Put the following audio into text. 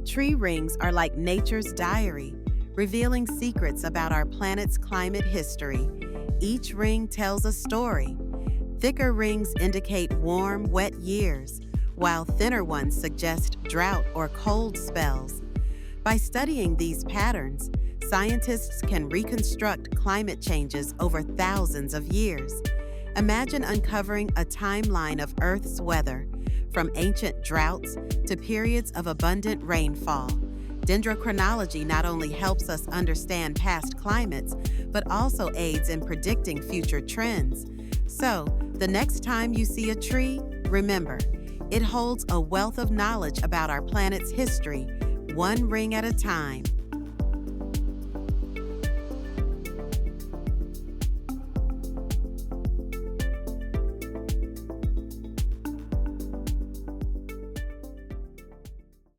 Tree rings are like nature's diary, revealing secrets about our planet's climate history. Each ring tells a story. Thicker rings indicate warm, wet years, while thinner ones suggest drought or cold spells. By studying these patterns, scientists can reconstruct climate changes over thousands of years. Imagine uncovering a timeline of Earth's weather, from ancient droughts to periods of abundant rainfall. Dendrochronology not only helps us understand past climates, but also aids in predicting future trends. So, the next time you see a tree, remember, it holds a wealth of knowledge about our planet's history, one ring at a time.